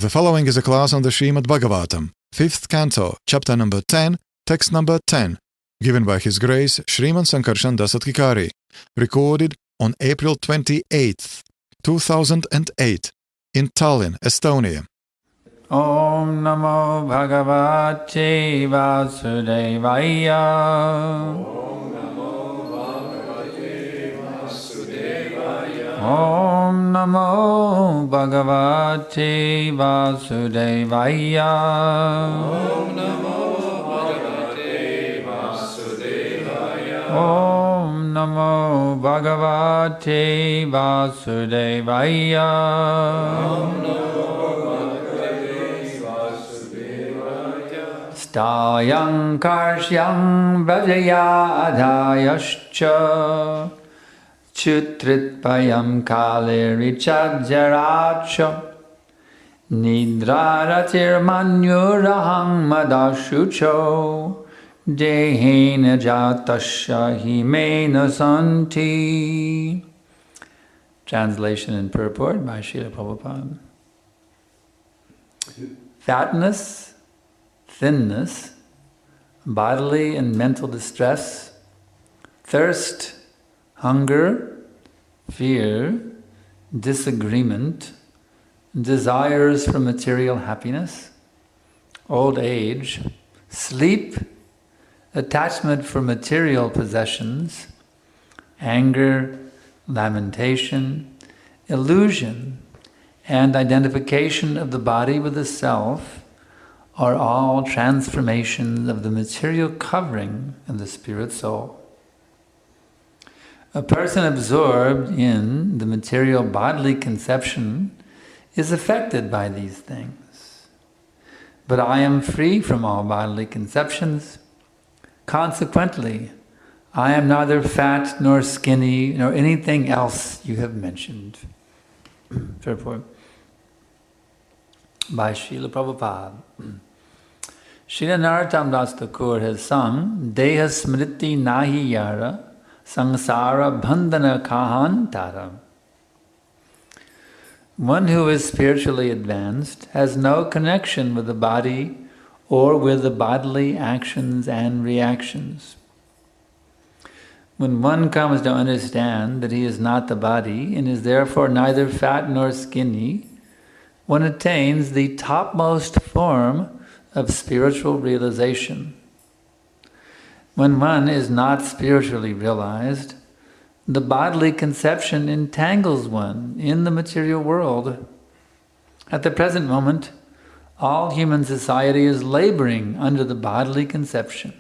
The following is a class on the Srimad Bhagavatam, 5th canto, chapter number 10, text number 10, given by His Grace Sriman Sankarshan Das Adhikari, recorded on April 28th, 2008, in Tallinn, Estonia. Om Namo Bhagavate Vasudevaya. Om Namo Bhagavate Vasudevaya. Om Namo Bhagavate Vasudevaya. Om Namo Bhagavate Vasudevaya. Om Namo Bhagavate Vasudevaya. Stayang karshyang vrajaya adhayascha Chutritpayam kale richajaracha Nidraratir manyurahang madashucho Dehena jatasya himena santi. Translation and purport by Srila Prabhupada. Fatness, thinness, bodily and mental distress, thirst, hunger, fear, disagreement, desires for material happiness, old age, sleep, attachment for material possessions, anger, lamentation, illusion, and identification of the body with the self are all transformations of the material covering of the spirit soul. A person absorbed in the material bodily conception is affected by these things. But I am free from all bodily conceptions. Consequently, I am neither fat nor skinny nor anything else you have mentioned. Therefore, by Srila Prabhupada. Srila Narottam Das Thakur has sung Deha Smriti Nahi Yara Sangsara Bandhana Kahantara. One who is spiritually advanced has no connection with the body or with the bodily actions and reactions. When one comes to understand that he is not the body and is therefore neither fat nor skinny, one attains the topmost form of spiritual realization. When one is not spiritually realized, the bodily conception entangles one in the material world. At the present moment, all human society is laboring under the bodily conception.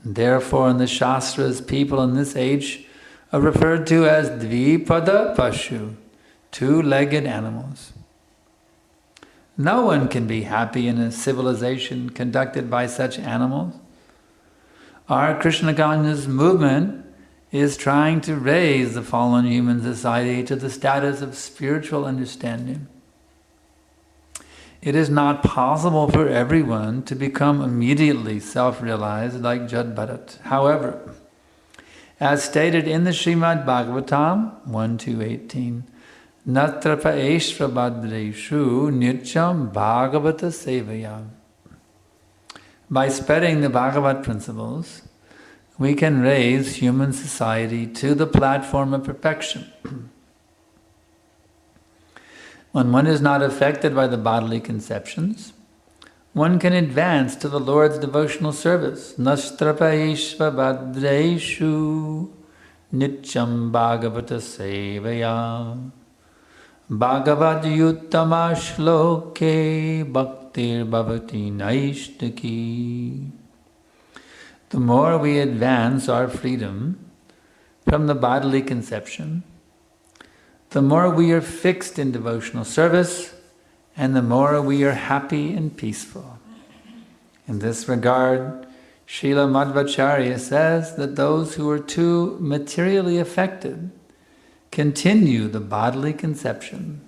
Therefore, in the Shastras, people in this age are referred to as Dvipada Pashu, two-legged animals. No one can be happy in a civilization conducted by such animals. Our Krishna consciousness movement is trying to raise the fallen human society to the status of spiritual understanding. It is not possible for everyone to become immediately self-realized like Jad Bharat. However, as stated in the Srimad Bhagavatam 1.2.18, Natrapa Eshra Badreshu Nircham Bhagavata Sevaya. By spreading the Bhagavat principles, we can raise human society to the platform of perfection. When one is not affected by the bodily conceptions, one can advance to the Lord's devotional service. Nastrapaishva badreshu nityam bhagavata sevaya bhagavad yuttama shloke bhaktir bhavati naishtaki. The more we advance our freedom from the bodily conception, the more we are fixed in devotional service, and the more we are happy and peaceful. In this regard, Srila Madhvacharya says that those who are too materially affected continue the bodily conception.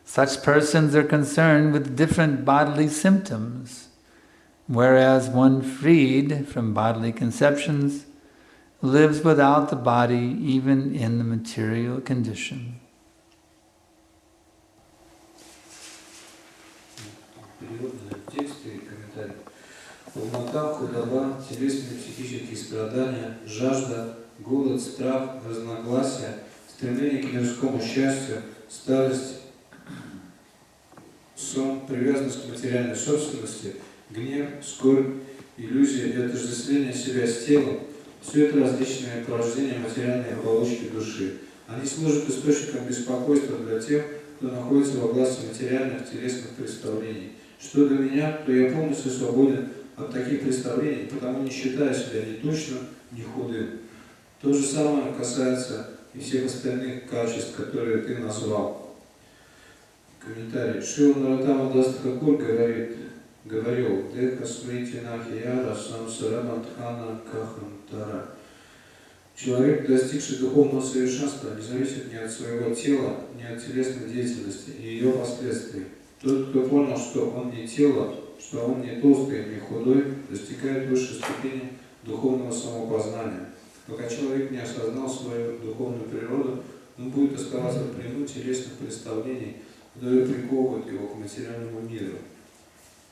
Such persons are concerned with different bodily symptoms, whereas one freed from bodily conceptions lives without the body even in the material condition. переводные тексты и комментарии. Полнота, худоба, телесные и психические страдания, жажда, голод, страх, разногласия, стремление к мирскому счастью, старость, сон, привязанность к материальной собственности, гнев, скорбь, иллюзия и отождествление себя с телом – все это различные порождения материальной оболочки души. Они служат источником беспокойства для тех, кто находится во власти материальных телесных представлений. Что до меня, то я полностью свободен от таких представлений, потому не считаю себя ни тучным, ни худым. То же самое касается и всех остальных качеств, которые ты назвал. Комментарий. Срилан Das Adhikari говорил: Деха смрити нахияра самсараматхана кахантара. Человек, достигший духовного совершенства, не зависит ни от своего тела, ни от телесной деятельности и ее последствий. Тот, кто понял, что он не тело, что он не толстый, не худой, достигает высшей ступени духовного самопознания. Пока человек не осознал свою духовную природу, он будет оставаться в плену телесных представлений, которые приковывают его к материальному миру.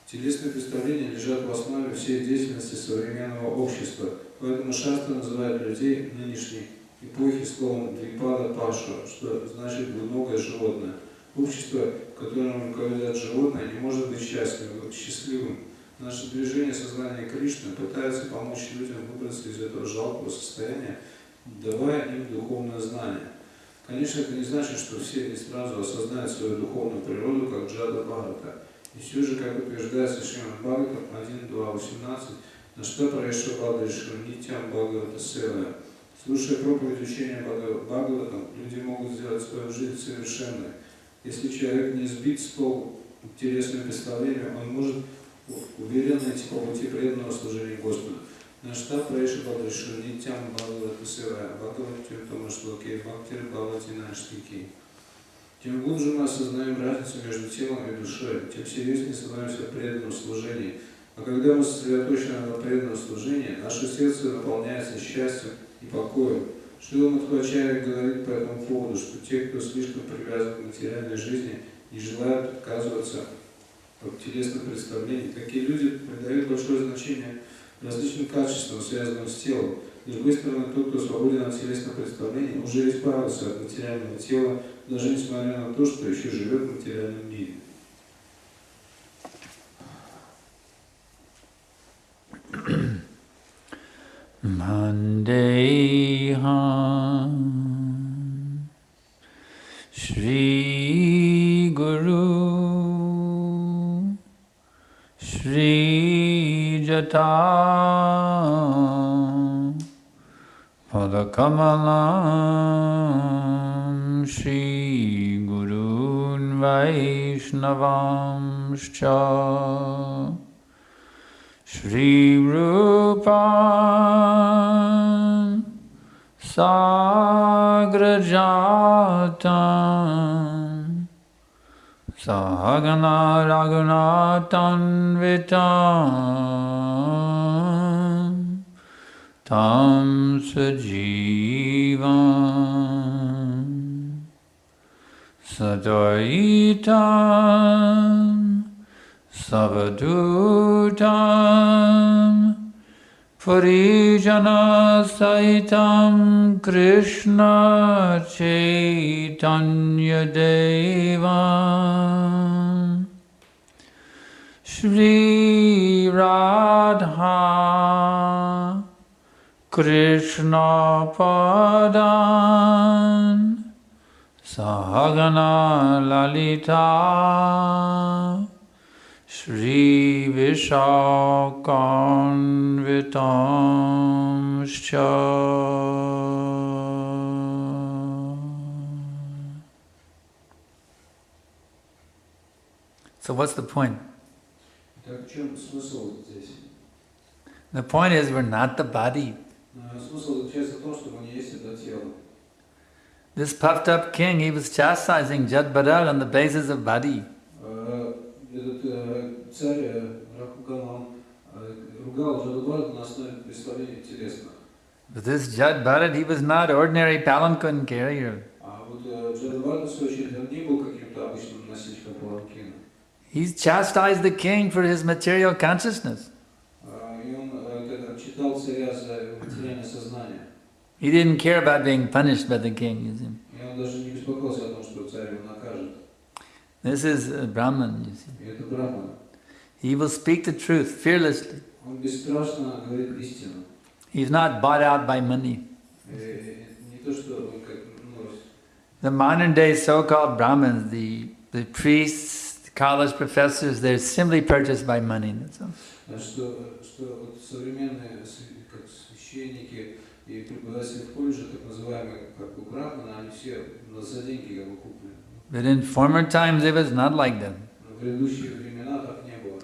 Телесные представления лежат в основе всей деятельности современного общества, поэтому шастра называют людей нынешней эпохи словом «двипада паша», что значит «двуногое животное». Общество, которым руководят животные, не может быть счастливым. Наше движение сознания Кришны пытается помочь людям выбраться из этого жалкого состояния, давая им духовное знание. Конечно, это не значит, что все не сразу осознают свою духовную природу, как Джада Бхарата. И все же, как утверждается Srimad Bhagavatam 1.2.18, на что происшел Бхагаватам Нитям Бхагавата Севая. Слушая проповедь учения Бхагаватам, люди могут сделать свою жизнь совершенной. Если человек не сбит с толку телесным представлением, он может уверенно идти по пути преданного служения Господу. Наш штаб происшел Бхагаватам Нитям Бхагавата Севая, Бхагаватам Томашлоке, Бхактир Бхагавати Наштики. Тем глубже мы осознаем разницу между телом и душой, тем серьезнее становимся в преданном служении. А когда мы сосредоточены на преданном служении, наше сердце наполняется счастьем и покоем. Шрила Мадхвачарья говорит по этому поводу, что те, кто слишком привязан к материальной жизни, не желают отказываться от телесных представлений. Такие люди придают большое значение различным качествам, связанным с телом. С другой стороны, тот, кто свободен от телесных представлений, уже избавился от материального тела, даже несмотря на то, что еще живет в материальном мире. Mandeham Shri Guru Shri Jata Padakamalam Shri Gurun Vaishnavamscha Shri Rupam Sagrajatam Sahagana Raghunatan Vitam Tam Sajivam Sadaitam Savadutam Parijana Saitam Krishna Chaitanya Devam Shri Radha Krishna Padan Sahagana Lalita Shri Vishakanvitamscha. So what's the point? Так в чем смысл здесь? The point is we're not the body. Смысл заключается в том, что мы не есть это тело. This puffed up king, he was chastising Jad Badal on the basis of body. Этот царь Ракуган ругал Джадабхарата на основе представлений телесных. But this Jad Bharat, he was not ordinary palanquin carrier. А вот Джадабхарата, в свою очередь, он не был каким-то обычным носильщиком паланкина. He's chastised the king for his material consciousness. И он читал царя за материальное сознание. He didn't care about being punished by the king. You see. И он даже не беспокоился о том, что царь его накажет. This is Brahman, you see. И это Брахман. He will speak the truth fearlessly. Он бесстрашно говорит истину. He's not bought out by money. Не то, что как, the modern day so-called Brahmins, the priests, the college professors, they're simply purchased by money. That's all. Что вот современные как священники и преподаватели в колледже, так называемые как у Брахмана, они все за деньги как бы куплены. But in former times it was not like that. В предыдущие времена так не было.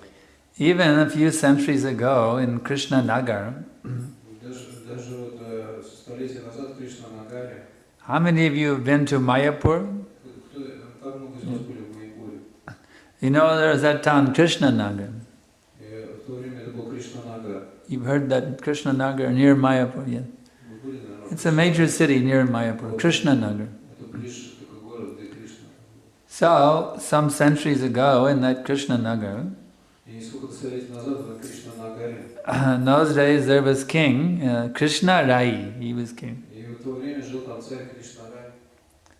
Even a few centuries ago in Krishna Nagar, даже вот столетия назад в Кришна Нагаре. How many of you have been to Mayapur? Как много из вас были в Майяпуре? You know there's that town Krishna Nagar. В то время это был Кришна Нагар. You've heard that Krishna Nagar near Mayapur, yeah? It's a major city near Mayapur, Krishna Nagar. So, some centuries ago in that Krishna Nagar, in those days there was king, Krishna Rai, he was king.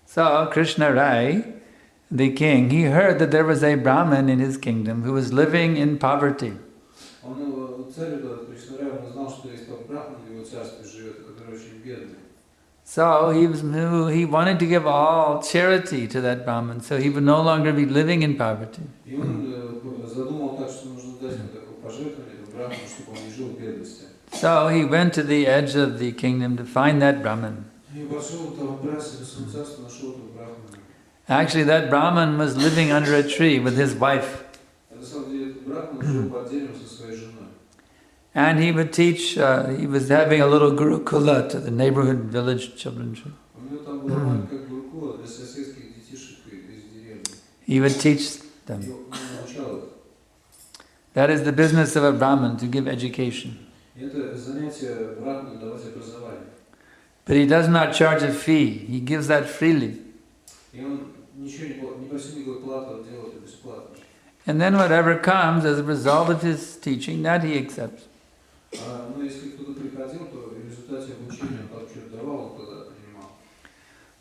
So, Krishna Rai, the king, he heard that there was a Brahmin in his kingdom who was living in poverty. So he wanted to give all charity to that Brahmin, so he would no longer be living in poverty. So he went to the edge of the kingdom to find that Brahmin. Actually, that Brahmin was living under a tree with his wife. And he would teach, he was having a little gurukula to the neighborhood village children. He would teach them. That is the business of a Brahmin, to give education. But he does not charge a fee, he gives that freely. And then whatever comes as a result of his teaching, that he accepts.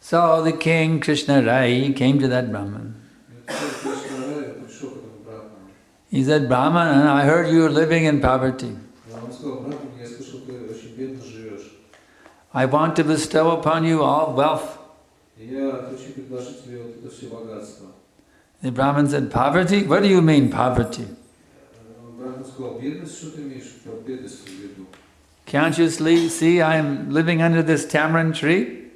So the king, Krishna Rai, came to that Brahman. He said, Brahman, I heard you are living in poverty. I want to bestow upon you all wealth. The Brahman said, poverty? What do you mean, poverty? Can't you see I am living under this tamarind tree?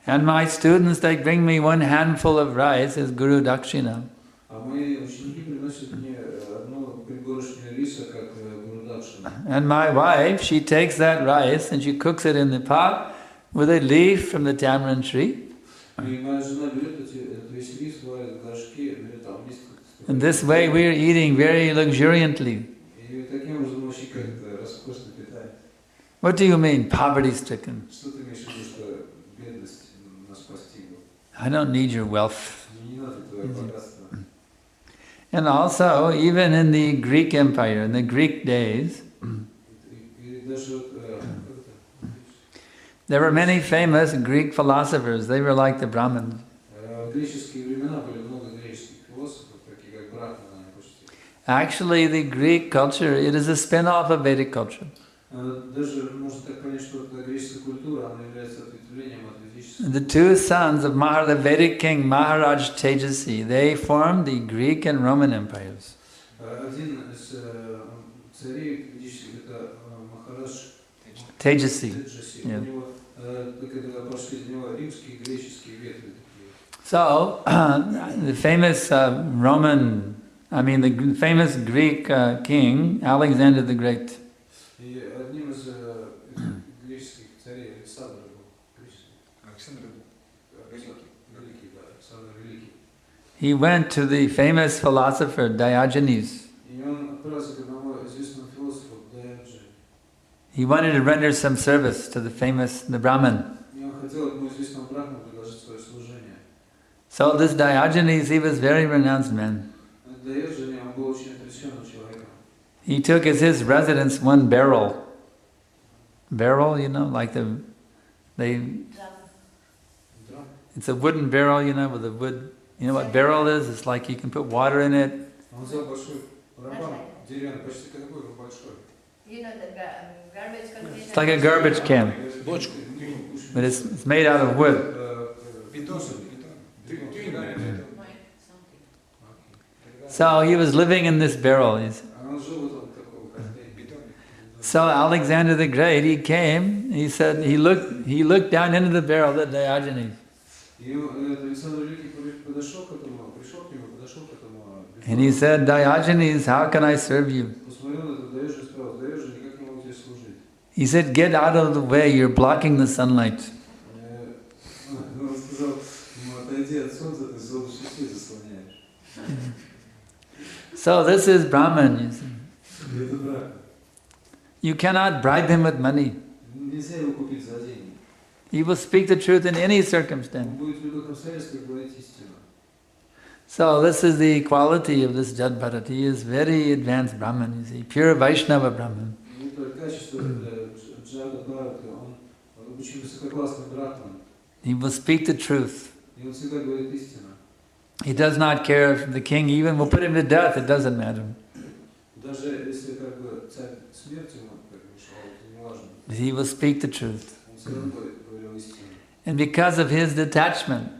And my students, they bring me one handful of rice as Guru Dakshina. And my wife, she takes that rice and she cooks it in the pot with a leaf from the tamarind tree. And this way we are eating very luxuriantly. What do you mean, poverty-stricken? I don't need your wealth. And also, even in the Greek Empire, in the Greek days, there were many famous Greek philosophers. They were like the Brahmins. Actually, the Greek culture, it is a spin-off of Vedic culture. The two sons of the Vedic king Maharaj Tejasi, they formed the Greek and Roman empires. Tejasi. Yeah. So, the famous the famous Greek king, Alexander the Great. He went to the famous philosopher Diogenes. He wanted to render some service to the Brahman. So this Diogenes, he was very renounced man. Диоген, он был очень отреченным человеком. He took as his residence one barrel. Barrel, you know, like it's a wooden barrel, you know, with a wood. You know what barrel is? It's like you can put water in it. Он взял большой барабан, деревянный, почти такой, но большой. You know the garbage container? It's like a garbage can, Бочку. but it's made out of wood. So he was living in this barrel. So Alexander the Great, he came. He said he looked down into the barrel at Diogenes, and he said, Diogenes, how can I serve you? He said, get out of the way, you're blocking the sunlight. So this is Brahman, you see. You cannot bribe him with money. He will speak the truth in any circumstance. So this is the quality of this Jad Bharat. He is very advanced Brahman, you see, pure Vaishnava Brahman. He will speak the truth. He does not care if the king even will put him to death, it doesn't matter. He will speak the truth. And because of his detachment,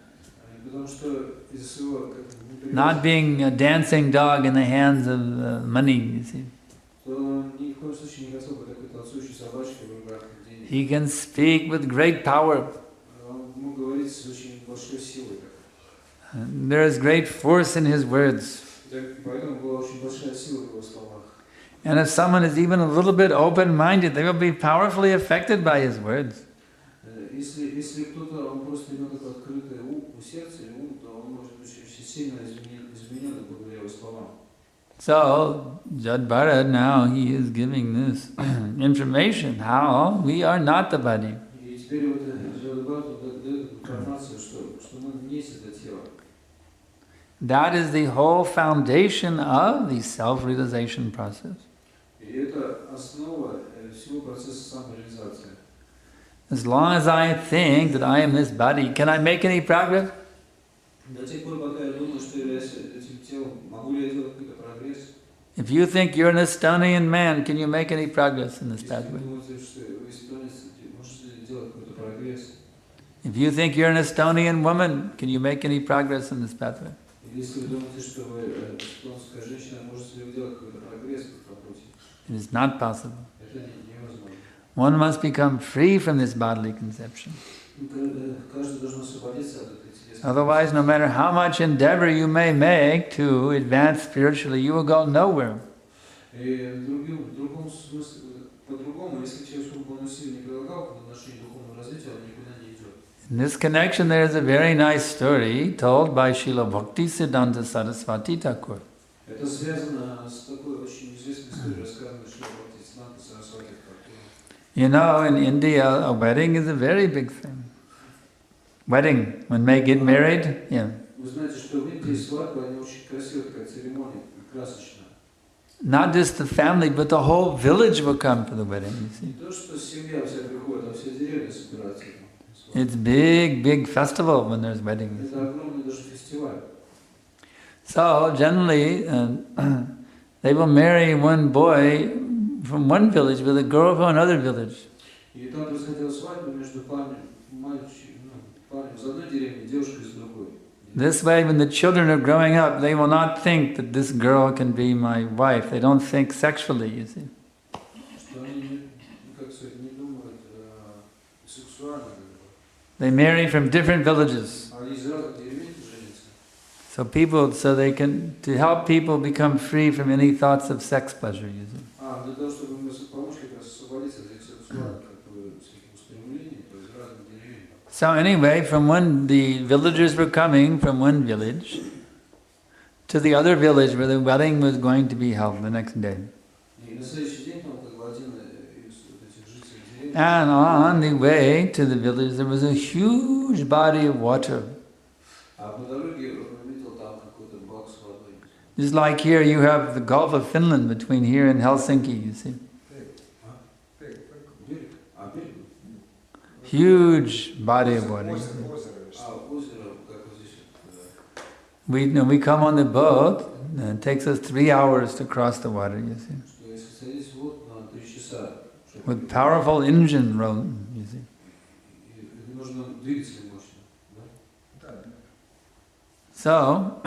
not being a dancing dog in the hands of money, you see, he can speak with great power. There is great force in his words. And if someone is even a little bit open-minded, they will be powerfully affected by his words. So, Jad Bharat now, he is giving this information, how we are not the body. That is the whole foundation of the self-realization process. As long as I think that I am this body, can I make any progress? If you think you're an Estonian man, can you make any progress in this pathway? If you think you're an Estonian woman, can you make any progress in this pathway? It is not possible. One must become free from this bodily conception. Otherwise, no matter how much endeavor you may make to advance spiritually, you will go nowhere. In this connection, there is a very nice story told by Srila Bhaktisiddhanta Saraswati Thakur. You know, in India, a wedding is a very big thing. Wedding, when they get married, yeah. Not just the family, but the whole village will come for the wedding, you see. It's big festival when there's weddings. So generally, they will marry one boy from one village with a girl from another village. This way, when the children are growing up, they will not think that this girl can be my wife. They don't think sexually, you see. They marry from different villages. So they can, to help people become free from any thoughts of sex pleasure, you see. So anyway, the villagers were coming from one village to the other village where the wedding was going to be held the next day. And on the way to the village, there was a huge body of water. Just like here, you have the Gulf of Finland between here and Helsinki, you see. Huge body of water. We come on the boat, and it takes us 3 hours to cross the water, you see. With powerful engine rolling, you see. So,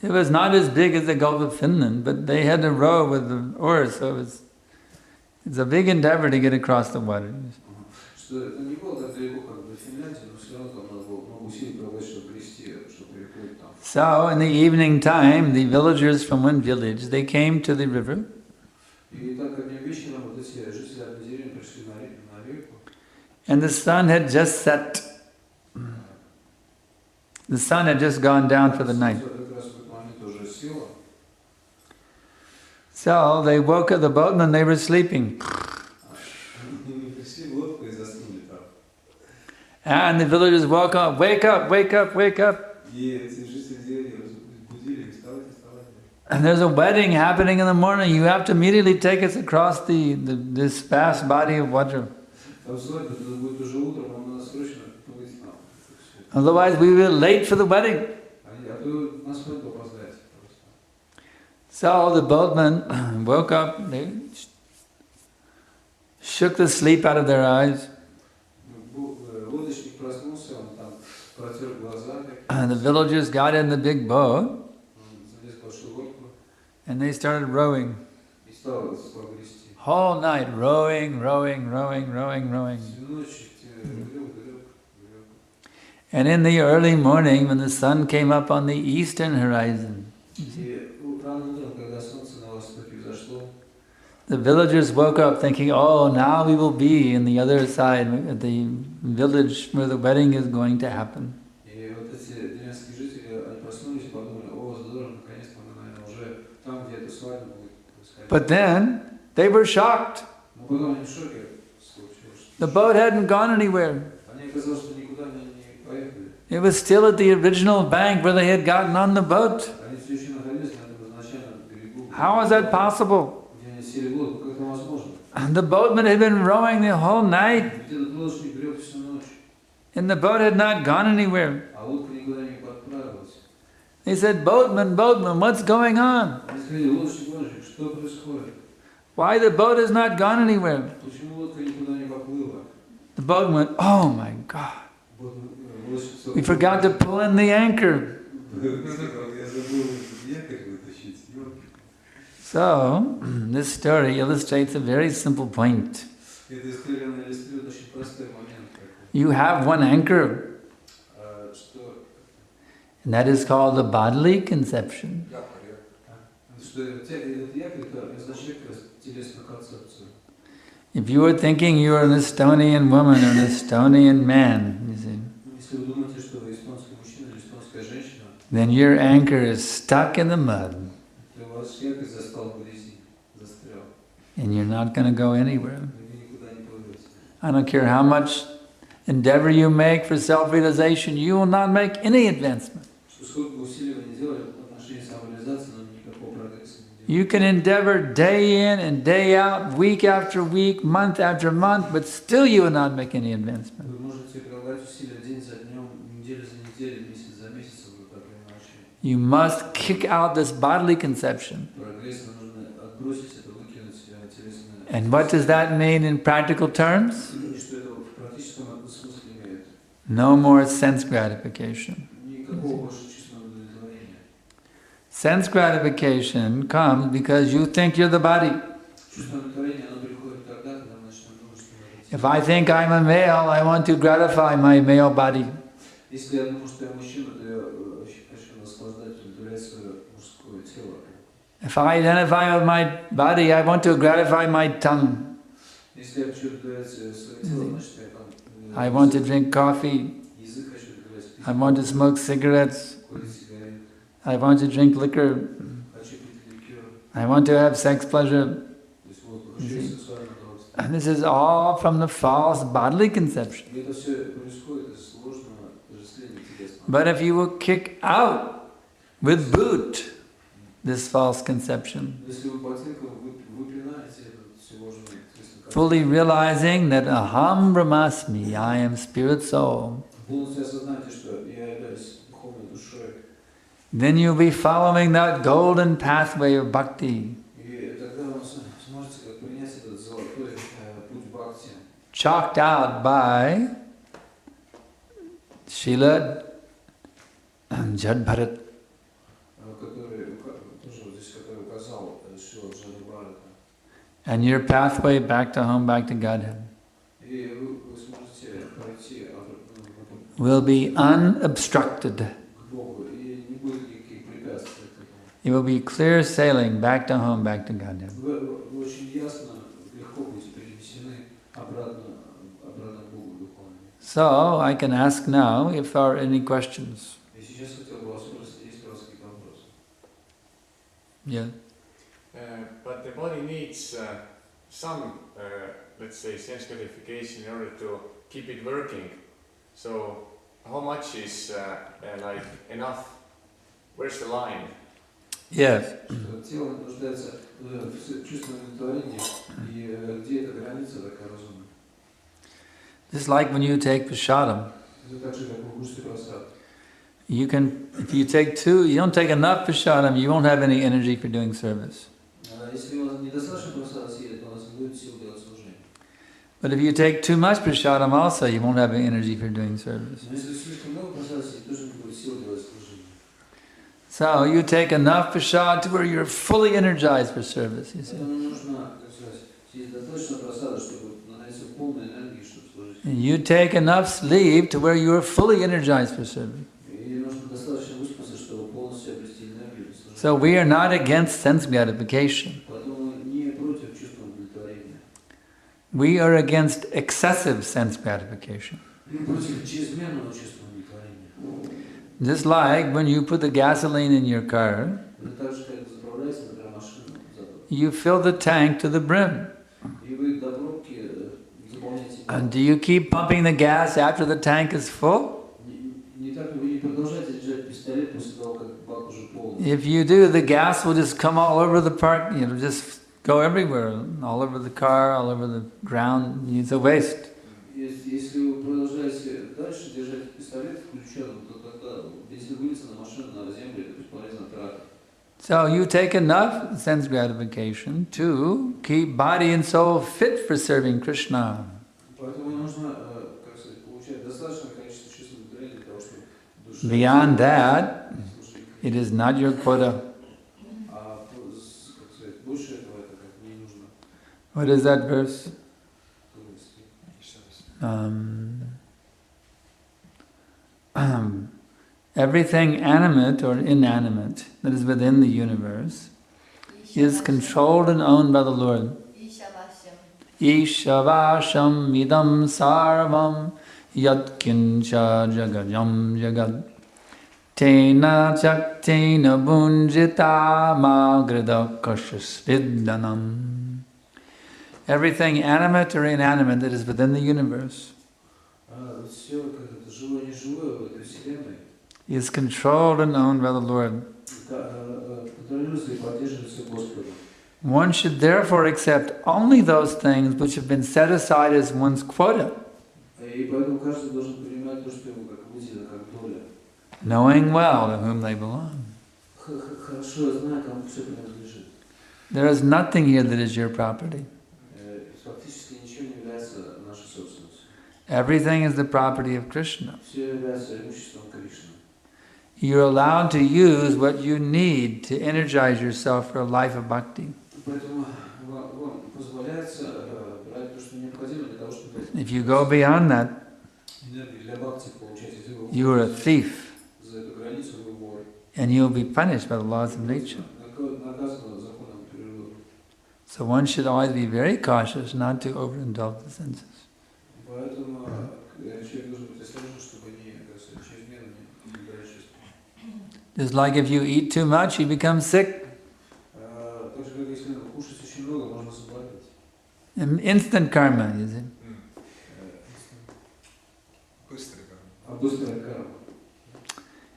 it was not as big as the Gulf of Finland, but they had to row with the oars, so it's a big endeavor to get across the water. So, in the evening time, the villagers from one village, they came to the river. And the sun had just set. The sun had just gone down for the night. So they woke up the boatmen, they were sleeping. And the villagers woke up, wake up, wake up, wake up. And there's a wedding happening in the morning. You have to immediately take us across this vast body of water. Otherwise we will be late for the wedding. So the boatmen woke up, they shook the sleep out of their eyes. And the villagers got in the big boat and they started rowing. Whole night rowing, rowing, rowing, rowing, rowing. And in the early morning, when the sun came up on the eastern horizon, the villagers woke up thinking, oh, now we will be in the other side, at the village where the wedding is going to happen. But then, they were shocked. The boat hadn't gone anywhere. It was still at the original bank where they had gotten on the boat. How is that possible? The boatman had been rowing the whole night, and the boat had not gone anywhere. They said, boatman, boatman, what's going on? Why the boat has not gone anywhere? The boatman went, oh my God, we forgot to pull in the anchor. So, this story illustrates a very simple point. You have one anchor, and that is called the bodily conception. If you are thinking you are an Estonian woman or an Estonian man, you see, then your anchor is stuck in the mud. And you're not going to go anywhere. I don't care how much endeavor you make for self-realization, you will not make any advancement. You can endeavor day in and day out, week after week, month after month, but still you will not make any advancement. You must kick out this bodily conception. And what does that mean in practical terms? No more sense gratification. Sense gratification comes because you think you're the body. If I think I'm a male, I want to gratify my male body. If I identify with my body, I want to gratify my tongue. I want to drink coffee. I want to smoke cigarettes. I want to drink liquor. I want to have sex pleasure. And this is all from the false bodily conception. But if you will kick out with boot this false conception, fully realizing that aham brahmasmi, I am spirit soul, then you'll be following that golden pathway of bhakti, chalked out by Srila Jadbharat. And your pathway back to home, back to Godhead, will be unobstructed. It will be clear sailing back to home, back to Godhead. So, I can ask now if there are any questions. Yeah. But the body needs some, let's say, sense gratification in order to keep it working. So, how much is like enough? Where's the line? Yes. Just like when you take prasadam. You can, if you take two, you don't take enough prasadam, you won't have any energy for doing service. But if you take too much prasadam also, you won't have any energy for doing service. So you take enough prasad to where you're fully energized for service, you see. And you take enough sleep to where you're fully energized for service. So we are not against sense gratification. We are against excessive sense gratification. Just like when you put the gasoline in your car, you fill the tank to the brim. And do you keep pumping the gas after the tank is full? If you do, the gas will just come all over the park, just go everywhere, all over the car, all over the ground. It's a waste. So you take enough sense gratification to keep body and soul fit for serving Krishna. Beyond that, it is not your quota. What is that verse? Everything animate or inanimate that is within the universe is controlled and owned by the Lord. Ishavasham idam sarvam yat kincha jagajam jagad tena chaktena bunjita magrida kashasviddanam. Everything animate or inanimate that is within the universe is controlled and owned by the Lord. One should therefore accept only those things which have been set aside as one's quota, knowing well to whom they belong. There is nothing here that is your property. Everything is the property of Krishna. You're allowed to use what you need to energize yourself for a life of bhakti. If you go beyond that, you are a thief, and you'll be punished by the laws of nature. So one should always be very cautious not to overindulge the senses. Just like if you eat too much, you become sick. Instant karma, you see.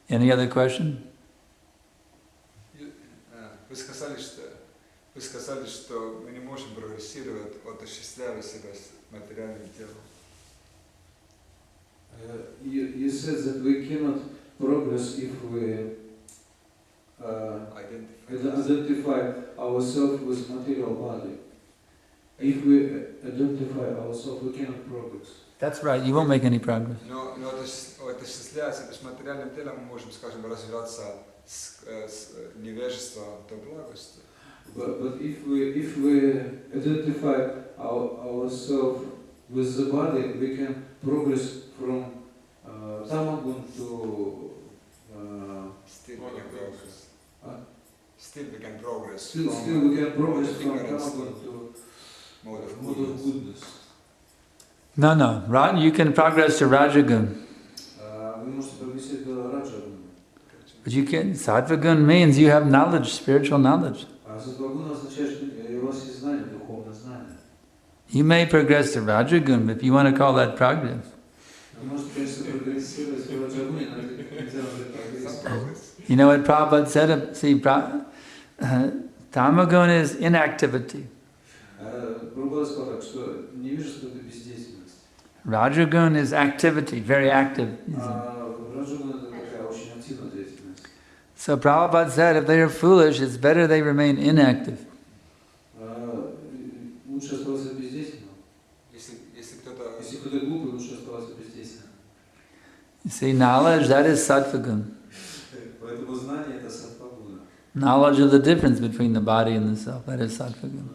Any other question? Вы сказали, что мы не можем прогрессировать, отождествляя себя с материальным телом. You said that we cannot progress if we identify ourselves with material body. If we identify ourselves, we cannot progress. That's right, you won't make any progress. Но отождествляя себя с материальным телом, мы можем, скажем, развиваться с невежества до благости. But if we identify ourselves with the body, we can progress from tamagun to Still we can progress. Still we can progress. Still we can progress from tamagun to mode of goodness. No, you can progress to Rajagun. Вы можете прогрессировать до Раджагуна. But you can, Sattvagun means you have knowledge, spiritual knowledge. Саттвагуна означает, что у вас есть знание, духовное знание. You may progress to Rajagun, but if you want to call that progress. Вы можете, конечно, прогрессировать в Раджагуне, но это нельзя назвать прогрессом. You know what Prabhupada said? See, Tamagun is inactivity. Прабхупада сказал так, что невежество — это бездейственность. Rajagun is activity, very active. Раджагуна — это такая очень активная деятельность. So Prabhupada said, if they are foolish, it's better they remain inactive. Лучше оставаться бездейственным. Если кто-то глупый, лучше оставаться бездейственным. You see, knowledge, that is Sattvagun. Поэтому знание — это саттвагуна. Knowledge of the difference between the body and the self, that is Sattvagun.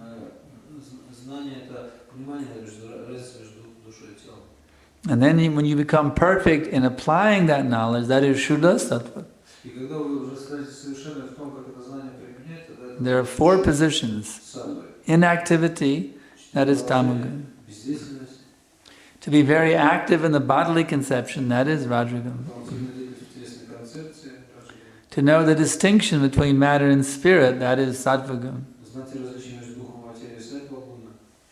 Знание — это понимание разницы между душой и телом. And then when you become perfect in applying that knowledge, that is Shuddha Sattva. И когда вы уже станете совершенны в том, как это знание применять, тогда это There are 4 positions. саттвы. Inactivity, that is Tamagun. Бездейственность. To be very active in the bodily conception, that is Rajagun. To know the distinction between matter and spirit, that is Sattvagun.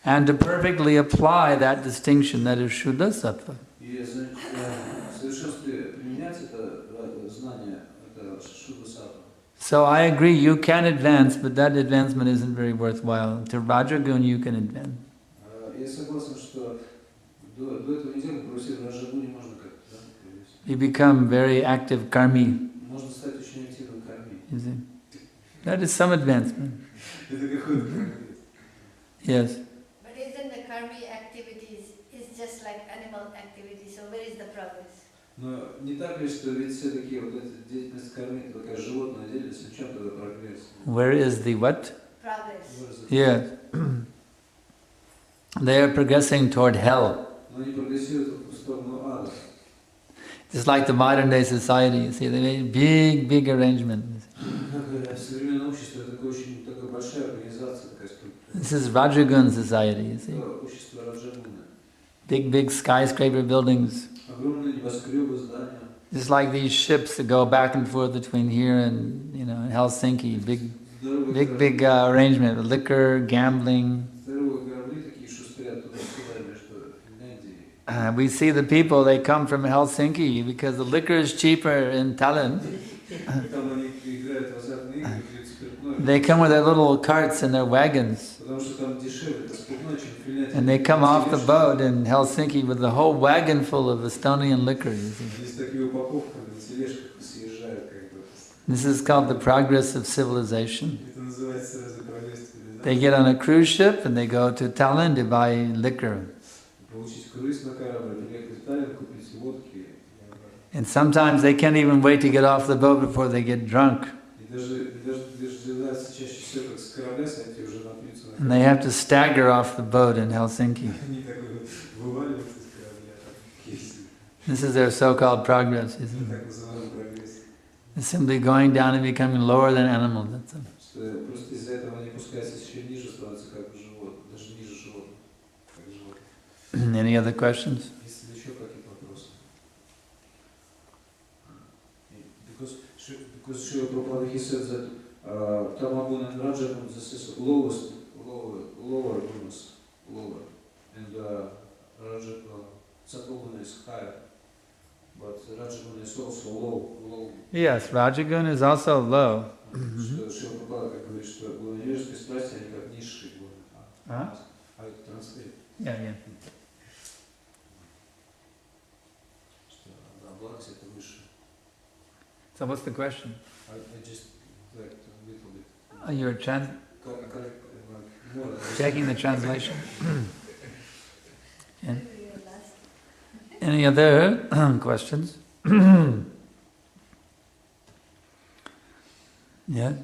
And to perfectly apply that distinction, that is Shuddha Sattva. So I agree, you can advance, but that advancement isn't very worthwhile. To Rajagun you can advance. You become very active karmi. You see? That is some advancement. Yes. But isn't the karmi activities is just like animal activities? So where is the progress? Но не так ли, что ведь все такие вот эта деятельность кармы, это такая животная деятельность, в чем тогда прогресс? Where is the what? Progress. Yes. They are progressing toward hell. Но они прогрессируют в сторону ада. Just like the modern day society, you see, they made big arrangements. Современное общество это такая очень такая большая организация, такая структура. This is Rajagun society, you see. Общество Раджагуна. Big skyscraper buildings. Огромные небоскребы, здания. Just like these ships that go back and forth between here and, you know, Helsinki. Big arrangement with liquor, gambling. We see the people, they come from Helsinki because the liquor is cheaper in Tallinn. They come with their little carts and their wagons. And they come off the boat in Helsinki with the whole wagon full of Estonian liquor. You see. This is called the progress of civilization. They get on a cruise ship and they go to Tallinn to buy liquor. And sometimes they can't even wait to get off the boat before they get drunk. And they have to stagger off the boat in Helsinki. This is their so-called progress, isn't it? It's simply going down and becoming lower than animals. That's it. Any other questions? Because Srila Prabhupada, he said that Tamagun and Rajagun, this is lower gunas, and Sattvagun is higher. But Раджагуна is also low. Yes, Rajaguna is also low. Что Шрила Прабхупада как говорит, что невежеские страсти, они как низшие гуны. А это транслирует. Yeah. Что благость это высшее. So what's the question? I just like a little bit. You're checking the translation. And any other questions? Yeah.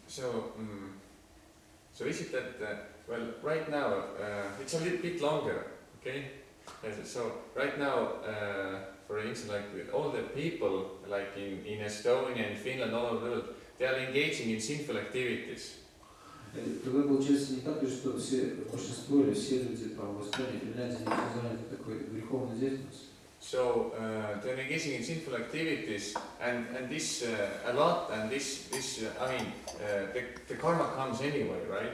So is it that well, right now it's a little bit longer, okay? So right now, for instance, like with all the people, like in Estonia and Finland, all over the world, they are engaging in sinful activities. Тогда получается не так ли, что большинство или все люди там в Эстонии, Финляндии, не заняты такой греховной деятельностью? So they're engaging in sinful activities, and this a lot, and this I mean the karma comes anyway, right?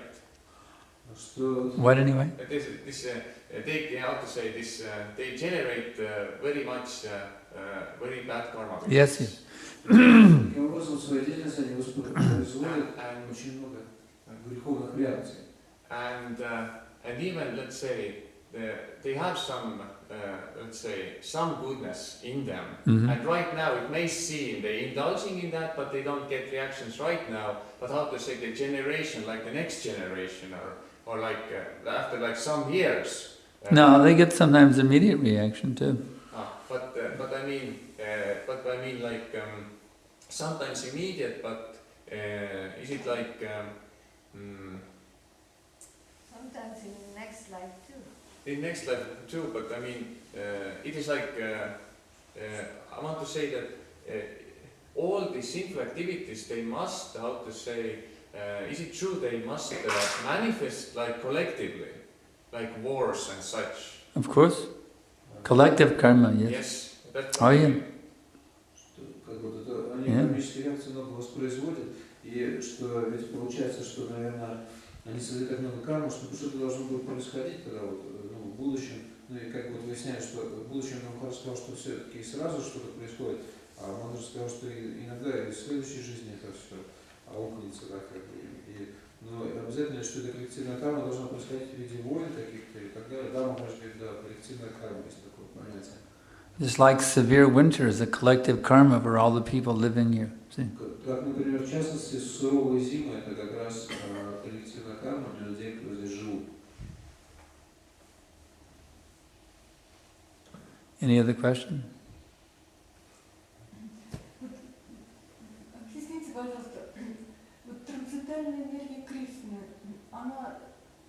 What anyway? They how to say this? They generate very much very bad karma. Yes. Таким образом, в своей деятельности они производят очень много греховных реакций. And even let's say they have some let's say some goodness in them, and right now it may seem they're indulging in that, but they don't get reactions right now. But how to say the generation, like the next generation, or like after like some years. No, they get sometimes immediate reaction too. But I mean like sometimes immediate, but is it like sometimes in the next life too. In next life too, but I mean it is like I want to say that all these sinful activities, they must, how to say, is it true they must manifest like collectively, like wars and such? Of course. Collective karma, yes. Yes. That's Oh yeah. Они кармические реакции много воспроизводят, и что ведь получается, что, наверное, они создают так много кармы, что что-то должно будет происходить, когда вот, в будущем, и как вот выясняют, что в будущем Махарадж сказал, что все-таки сразу что-то происходит, а Махарадж сказал, что иногда и в следующей жизни это все аукнется, да, как бы, но обязательно, что эта коллективная карма должна происходить в виде войн каких-то и так далее. Да, Махарадж говорит, да, коллективная карма есть такое понятие. Just like severe winter is a collective karma for all the people living here. See? Как, например, в частности, суровые зимы – это как раз коллективная карма для людей, которые здесь живут. Any other question? Объясните, пожалуйста, вот трансцендентальная энергия Кришны, она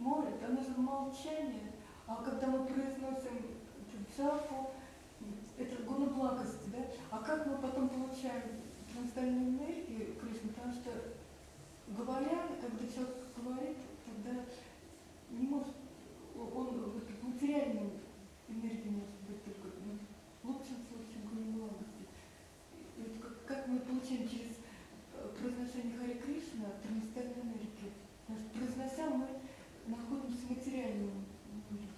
может, она же молчание, а когда мы произносим джапу, это гуна благости, да? А как мы потом получаем трансцендентальную энергию Кришны? Потому что говоря, когда человек говорит, тогда не может, он материальную энергию может быть только, в лучшем случае гуна благости. Как мы получаем через произношение Харе Кришна трансцендентальную энергию? Потому что произнося, мы находимся в материальном мире.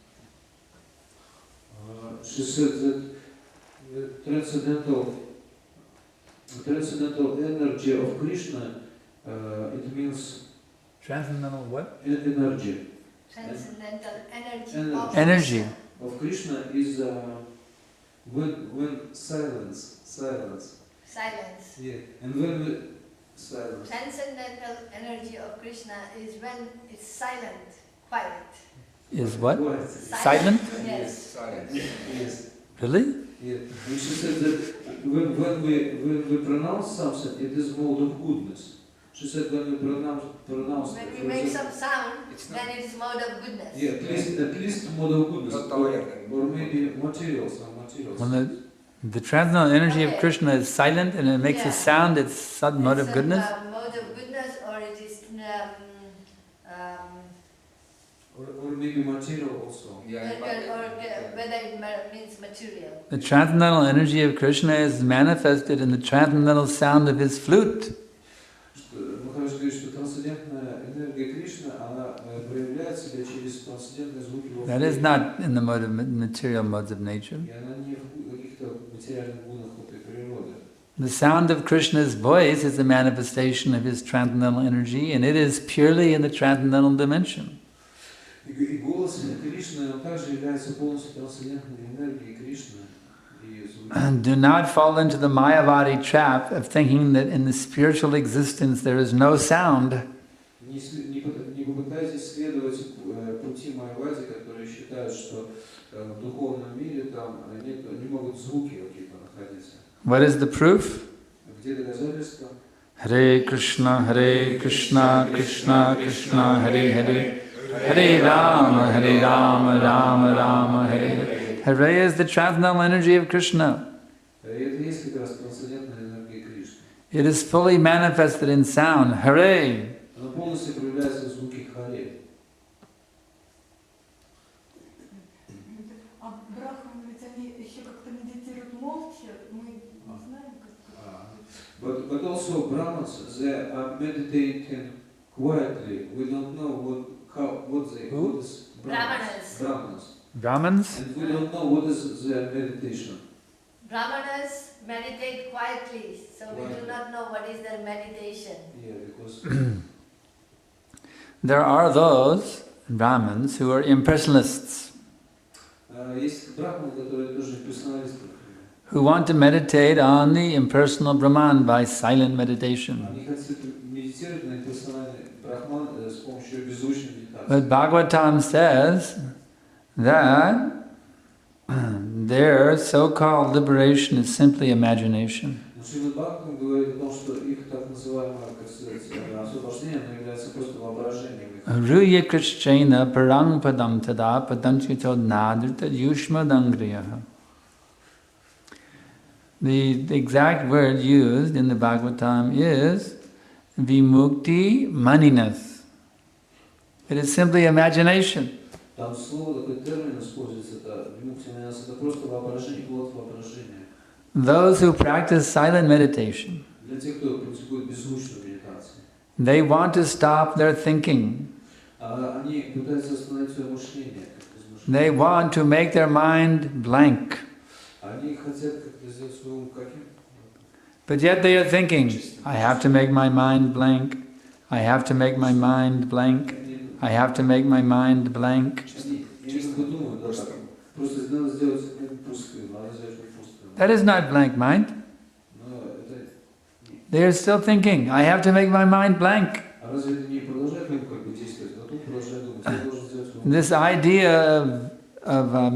She said that transcendental energy of Krishna, it means Transcendental what? Energy. Transcendental Energy Of Krishna is when silence. Silence. Yeah, and when we silence. Transcendental energy of Krishna is when it's silent, quiet. is what? Quiet. Silent? Yes. Silence. Yes. Really? Yeah. And she said that when we pronounce something, it is mode of goodness. She said when we pronounce. When we make some sound, then it is mode of goodness. Yeah, at least mode of goodness, Not or maybe materials. When the transcendental energy of Krishna is silent and it makes a sound, it's some mode of goodness? Mode of goodness, or it is Or maybe material also. or whether it means material. The transcendental energy of Krishna is manifested in the transcendental sound of his flute. Махарадж говорит, что трансцендентная энергия Кришны, она проявляет себя через трансцендентные звуки его. That is not in the mode of material modes of nature. И она не в каких-то материальных гунах этой природы. The sound of Krishna's voice is a manifestation of his transcendental energy, and it is purely in the transcendental dimension. И голос Кришны, он также является полностью трансцендентной энергией Кришны. Do not fall into the Mayavadi trap of thinking that in the spiritual existence there is no sound. Не попытайтесь следовать пути Майявади, которые считают, что в духовном мире там не могут звуки какие-то находиться. What is the proof? Где доказательства? Hare Krishna, Krishna Krishna, Hare Hare, Hare Rama, Rama Rama, Hare Hare. Hare is the transcendental energy of Krishna. Это есть как раз трансцендентная энергия Кришны. It is fully manifested in sound. Hare. Она полностью проявляется в звуке Харе. А брахманы, ведь они еще как-то медитируют молча, мы не знаем, как... But also Brahmins, they are meditating quietly. We don't know what is Brahmins. Brahmins? And we don't know what is their meditation. Brahmanas meditate quietly, so we do not know what is their meditation. Yeah, because There are those Brahmins who are impersonalists, есть брахманы, которые тоже имперсоналисты. who want to meditate on the impersonal Brahman by silent meditation. Они хотят медитировать на имперсональный брахман с помощью беззвучной медитации. But Bhagavatam says that their so-called liberation is simply imagination. Но Srimad Bhagavatam говорит о том, что их так называемое освобождение является просто воображением. Ruya Krishchena parang padam tada padanchito nadrita yushmadangriyaha. The exact word used in the Bhagavatam is vimukti maninus. It is simply imagination. Там слово, такой термин используется, это вимукти манинас, это просто воображение, плод воображения. Those who practice silent meditation, Для тех, кто практикует беззвучную медитацию, they want to stop their thinking. они пытаются остановить свое мышление. They want to make their mind blank. Они хотят как-то сделать свой ум каким? But yet they are thinking, I have to make my mind blank. I have to make my mind blank. I have to make my mind blank. That is not blank mind. They are still thinking, I have to make my mind blank. This idea of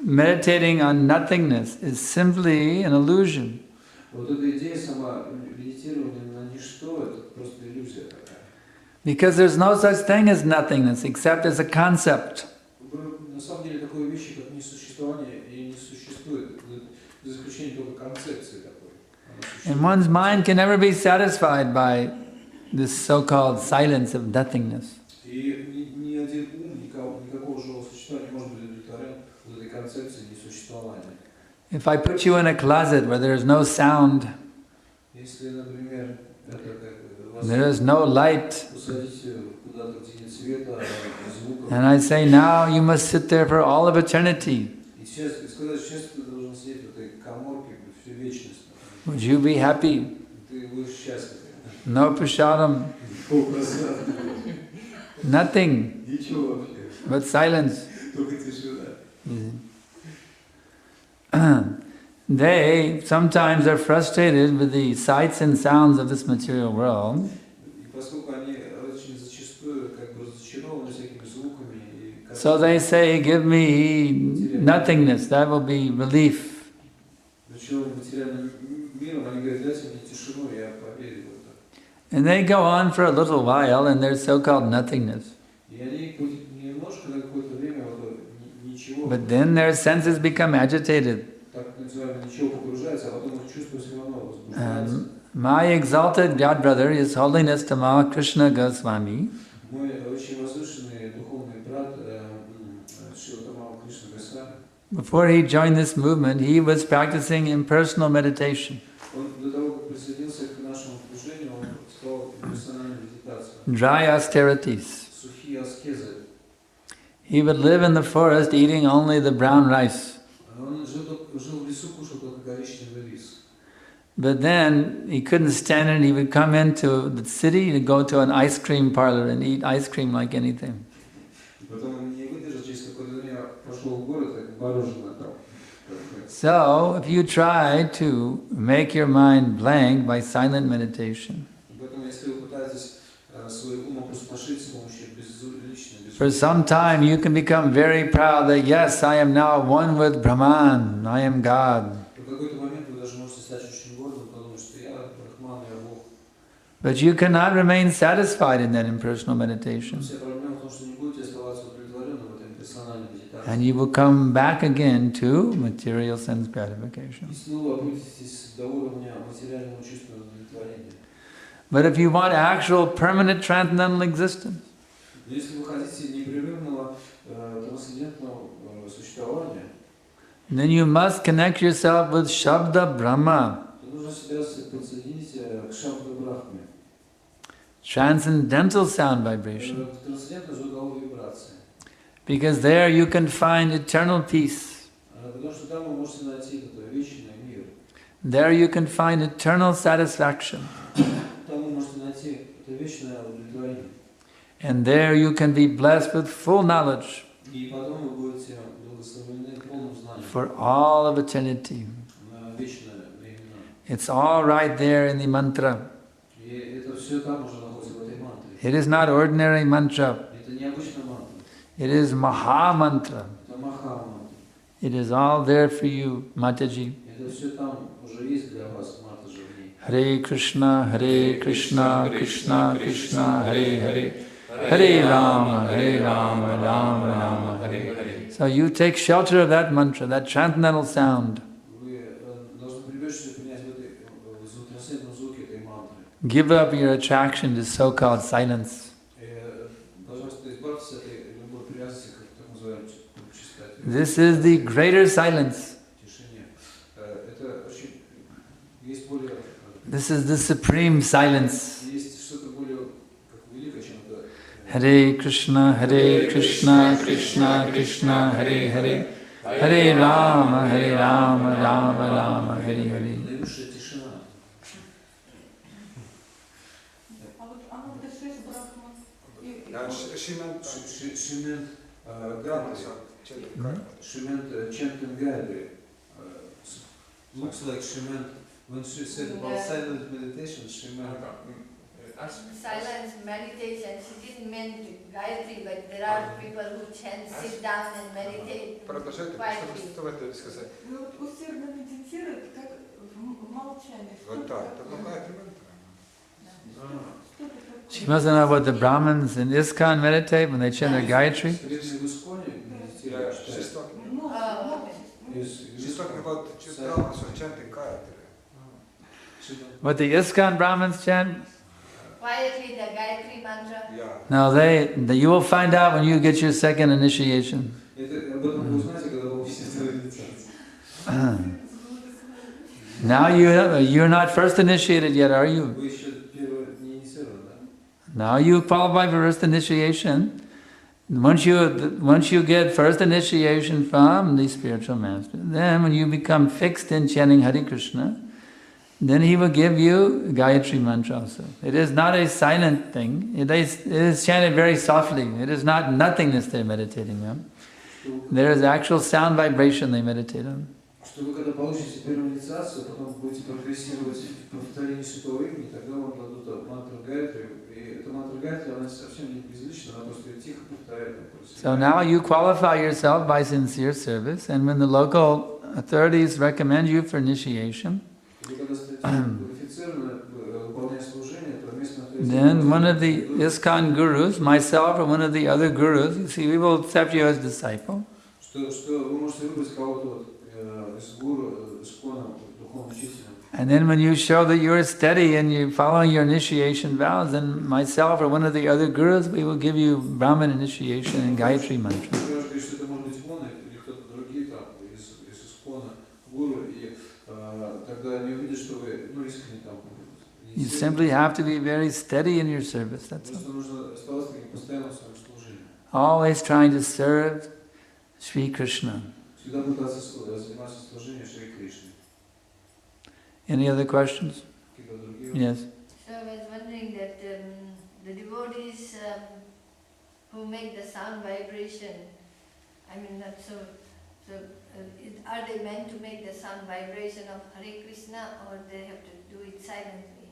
meditating on nothingness is simply an illusion. Because there's no such thing as nothingness except as a concept. And one's mind can never be satisfied by this so-called silence of nothingness. If I put you in a closet where there is no sound, there is no light, and I say, now you must sit there for all of eternity, would you be happy? No prasadam, nothing but silence. They sometimes are frustrated with the sights and sounds of this material world. So they say, give me nothingness, that will be relief. And they go on for a little while in their so-called nothingness. But then their senses become agitated. And my exalted God brother, His Holiness Tamal Krishna Goswami, before he joined this movement, he was practicing impersonal meditation. Dry austerities. He would live in the forest eating only the brown rice. But then he couldn't stand it, and he would come into the city and go to an ice cream parlor and eat ice cream like anything. So, if you try to make your mind blank by silent meditation, for some time you can become very proud that yes, I am now one with Brahman, I am God. But you cannot remain satisfied in that impersonal meditation. And you will come back again to material sense gratification. But if you want actual permanent transcendental existence, then you must connect yourself with Shabda Brahma, transcendental sound vibration. Because there you can find eternal peace. There you can find eternal satisfaction. And there you can be blessed with full knowledge for all of eternity. It's all right there in the mantra. It is not ordinary mantra. It is Maha Mantra. It is all there for you, Mataji. Hare Krishna, Krishna Krishna, Hare Hare. Hare Rama, Rama Rama, Hare Hare. So you take shelter of that mantra, that transcendental sound. Give up your attraction to so-called silence. This is the greater silence. This is the supreme silence. Hare Krishna, Krishna Krishna, Hare Hare. Hare Rama, Rama Rama, Hare Hare. Sriman chanting Gayatri looks like Sriman when she said about silent meditation. Sriman silence meditation. She didn't mean Gayatri, but there are people who chant, sit down and meditate quietly. Усердно медитирует, как в молчании. Вот так, это Гайатри мантра. She must know what the Brahmins in ISKCON meditate when they chant their Gayatri. She's talking about Brahmins who chanting Gayatri. What the ISKCON Brahmins chant? Quietly the Gayatri mantra. Yeah. No, you will find out when you get your second initiation. Now you're not first initiated yet, are you? Now you qualify for first initiation. Once you get first initiation from the spiritual master, then when you become fixed in chanting Hare Krishna, then he will give you Gayatri mantra also. It is not a silent thing. It is chanted very softly. It is not nothingness they're meditating on. There is actual sound vibration they meditate on. Что вы когда получите первую инициацию, потом будете прогрессировать в повторении святого имени, тогда вам дадут мантру Гайатри. И эта мантра Гайатри, она совсем не безлична, она просто тихо повторяет. So now you qualify yourself by sincere service, and when the local authorities recommend you for initiation, then one of the ISKCON gurus, myself or one of the other gurus, you see, we will accept you as disciple. And then when you show that you are steady and you're following your initiation vows, then myself or one of the other gurus, we will give you Brahman initiation and Gayatri mantra. You simply have to be very steady in your service, that's all. Always trying to serve Sri Krishna. всегда пытаться заниматься служением Шри Кришне. Any other questions? Какие-то другие? Yes. So I was wondering that the devotees who make the sound vibration, I mean not so, are they meant to make the sound vibration of Hare Krishna or they have to do it silently?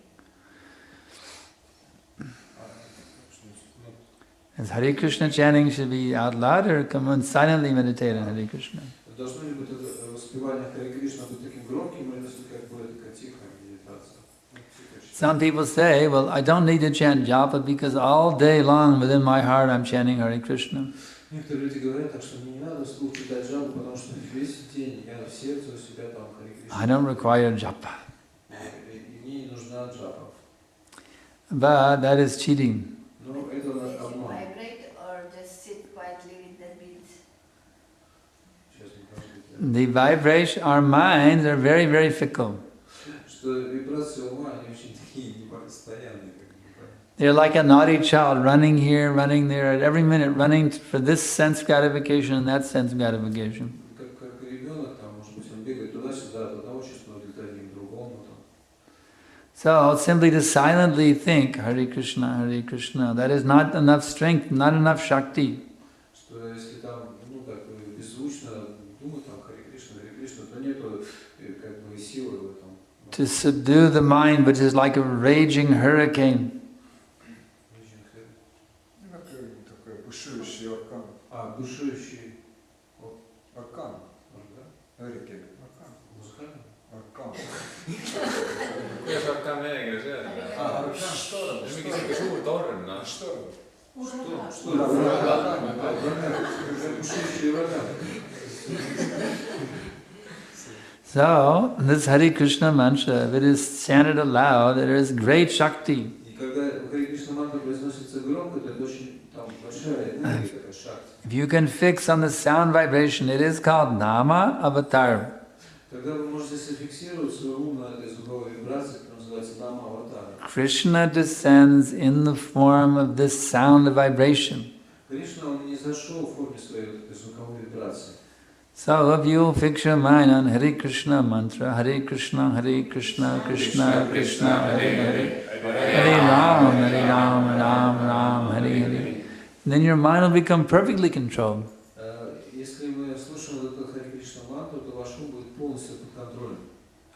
As Hare Krishna chanting should be out loud or come on silently meditate on Hare Krishna? Должно ли быть это воспевание Харе Кришна быть таким громким, или как бы такая тихая медитация? Some people say, well, I don't need to chant japa because all day long within my heart I'm chanting Hare Krishna. Некоторые люди говорят, так что мне не надо вслух читать джапу, потому что весь день я в сердце у себя там Харе Кришна. I don't require japa. И мне не нужна джапа. But that is cheating. Но это обман. Vibrate or just sit quietly with the beats? The vibration, our minds are very, very fickle. Что вибрации ума, они очень такие непостоянные. They're like a naughty child running here, running there, at every minute running for this sense gratification and that sense gratification. Как ребенок, там, может быть, он бегает туда-сюда, от одного чувства удовлетворения к другому. So simply to silently think Hare Krishna, that is not enough strength, not enough Shakti. Что если там, ну, так беззвучно думать там Харе Кришна, то нету как бы силы в этом. To subdue the mind, which is like a raging hurricane. Такой бушующий оркан. Бушующий Оркан. Hurricane. Музыкальный? Orkaan. Kuidas orkaan vene keeles öelda? Orkaan, štorm. Mingi siuke suur torm, noh. Štorm. So, this Hare Krishna mantra, if it is chanted aloud, there is great Shakti. If you can fix on the sound vibration, it is called Nama Avatar. Krishna descends in the form of this sound vibration. So if you fix your mind on Hare Krishna mantra, Hare Krishna, Krishna Krishna, Hare Hare, Hare Ram, Ram Ram, Hare Hare, then your mind will become perfectly controlled.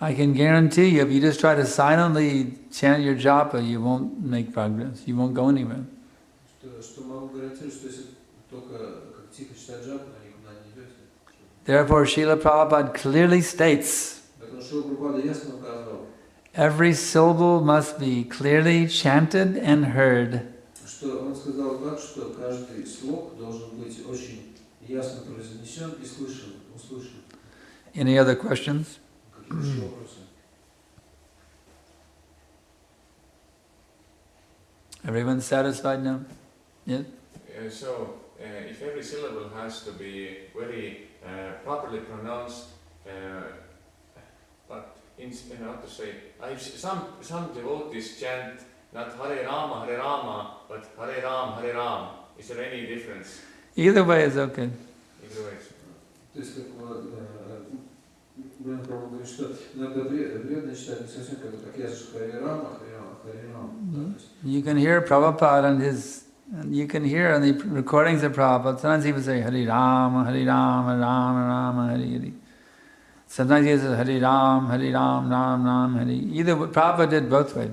I can guarantee you, if you just try to silently chant your japa, you won't make progress. You won't go anywhere. Therefore, Srila Prabhupada clearly states, every syllable must be clearly chanted and heard. Any other questions? Everyone's satisfied now? Yes? If every syllable has to be very properly pronounced, but how to say, some devotees chant not Hare Rama, but Hare Ram. Is there any difference? Either way is okay. Either way. You can hear Prabhupada you can hear on the recordings of Prabhupada, sometimes he would say Hare Rama, Hare Hare. Sometimes he says Hare Ram, Ram, Hare. Either Prabhupada did both ways.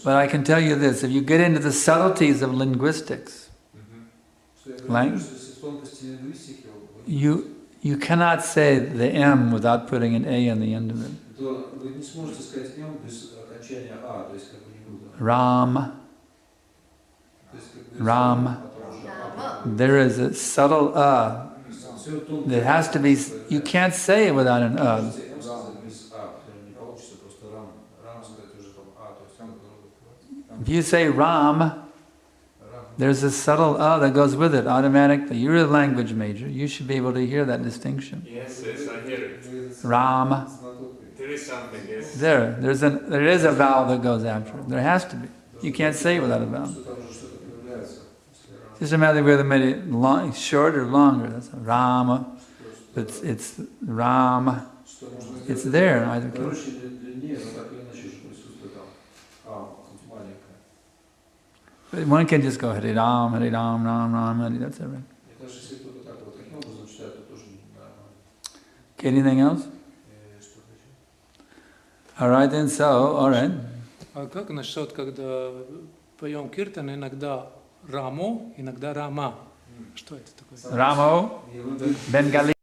But I can tell you this, if you get into the subtleties of linguistics, you cannot say the M without putting an A on the end of it. Ram. There is a subtle There has to be, you can't say it without an If you say Ram, there's a subtle that goes with it automatically. You're a language major. You should be able to hear that distinction. Yes, I hear it. Ram. There is something, yes. There is a vowel that goes after it. There has to be. You can't say it without a vowel. Just a matter of whether made it long, short or longer. That's Rama. It's Rama. It's there in either case. But one can just go Hare Ram, Ram Ram, Hare. That's everything. Okay, anything else? All right then. So, all right. А как насчет, когда поем киртан, иногда Рамо, иногда Рама? Что это такое? Ramo, Bengali.